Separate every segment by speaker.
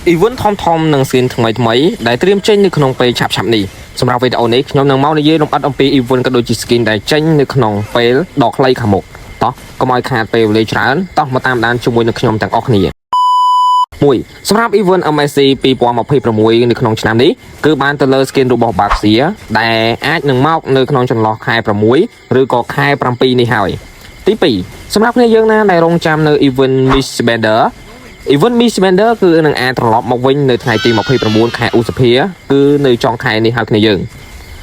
Speaker 1: event thom năng skin thằng mấy đại tiêm tranh như khung pe chạp chạp nỉสำหรับวิดีโอนี้ខ្ញុំនឹងមកនិយាយលម្អិតអំពី event ក៏ដូចជា skin ដែលចេញនៅក្នុងពេលដកខ្លីខាងមុខតោះកុំឲ្យខាតពេលវេលាច្រើនតោះមកតាមដានជាមួយនឹងខ្ញុំទាំងអស់គ្នាមួយសម្រាប់ event MSC 2026នៅក្នុងឆ្នាំនេះគឺបានទៅលើ skin របស់ Baxia ដែលអាចនឹងមកនៅក្នុងចន្លោះខែ6ឬក៏ខែ7នេះហើយទី2សម្រាប់គ្នាយើងណាដែលរងចាំនៅ event Miss Bender event Miss Bender គឺនឹងអាចត្រឡប់មកវិញនៅថ្ងៃទី29ខែឧសភាគឺនៅចុងខែនេះហើយគ្នាយើង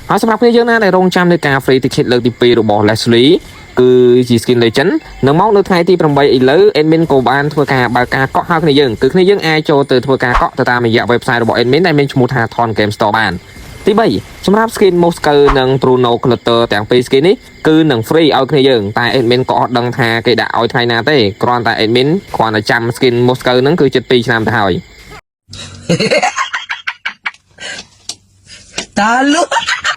Speaker 1: ហើយសម្រាប់គ្នាយើងណាដែលរងចាំនៅការ free ticket លើកទី2របស់ Leslie គឺជា skin legend នឹងមកនៅថ្ងៃទី8ឥឡូវ admin ក៏បានធ្វើការបើកការកក់ហើយគ្នាយើងគឺគ្នាយើងអាចចូលទៅធ្វើការកក់ទៅតាមរយៈ website របស់ admin ដែលមានឈ្មោះថា Thon Game Store បានទី3សម្រាប់ skin Moscow និង Bruno Glitter ទាំងពីរ skin នេះគឺនឹង free ឲ្យគ្នាយើងតែ admin ក៏អត់ដឹងថាគេដាក់ឲ្យថ្ងៃណាទេគ្រាន់តែ admin គ្រាន់តែចាំ skin Moscow ហ្នឹងគឺជិត2ឆ្នាំទៅហើយតាលុ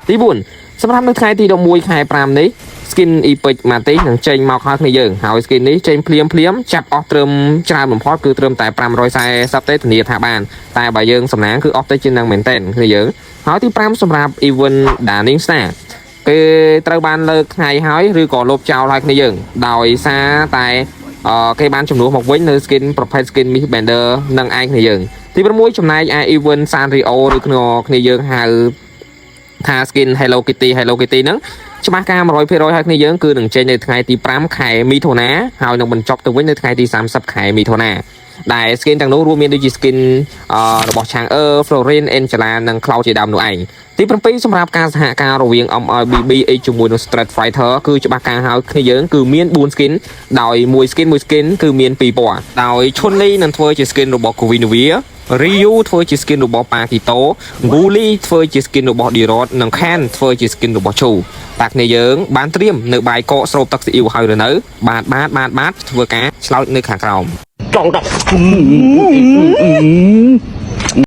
Speaker 1: ទី4សម្រាប់នៅថ្ងៃទី11ខែ5នេះ skin Epic Matic នឹងចេញមកហើយគ្នាយើងហើយ skin នេះចេញភ្លាមចាប់អស់ត្រឹមច្រើនបំផុតគឺត្រឹមតែ540ទេធានាថាបានតែបើយើងសំណាងគឺអស់ទៅជាងនឹងមែនតើគ្នាយើងហើយទី5សម្រាប់ event Dancing Star គេត្រូវបានលើកថ្ងៃហើយឬក៏លុបចោលហើយគ្នាយើងដោយសារតែគេបានជំនួសមកវិញនៅ skin ប្រភេទ skin Miss Bender នឹងឯងគ្នាយើងទី6ចំណែកឯ event Sanrio ឬគ្នាយើងហៅថា skin Hello Kitty ហ្នឹងច្បាស់ការ 100% ហើយគ្នាយើងគឺនឹងចេញនៅថ្ងៃទី5ខែមិថុនាហើយនឹងបញ្ចប់ទៅវិញនៅថ្ងៃទី30ខែមិថុនាដែល skin ទាំងនោះរួមមានដូចជា skin របស់ Chang'e Florin Angela និង Cloud ជាដើមនោះឯងទី7សម្រាប់ការសហការរវាង MLBB ជាមួយនឹង Street Fighter គឺច្បាស់ការហើយគ្នាយើងគឺមាន4 skin ដោយមួយ skin គឺមាន2ពណ៌ដោយ Chun-Li នឹងធ្វើជា skin របស់ Kovinovia Ryu ធ្វើជា skin របស់ Pakito Guli ធ្វើជា skin របស់ Dirot និង Ken ធ្វើជា skin របស់ Chu តែគ្នាយើងបានត្រៀមនៅបាយកកស្រូបទឹកស៊ីអ៊ីវហើយឬនៅបាទធ្វើការឆ្លោតនៅខាងក្រោមចង់ដាក់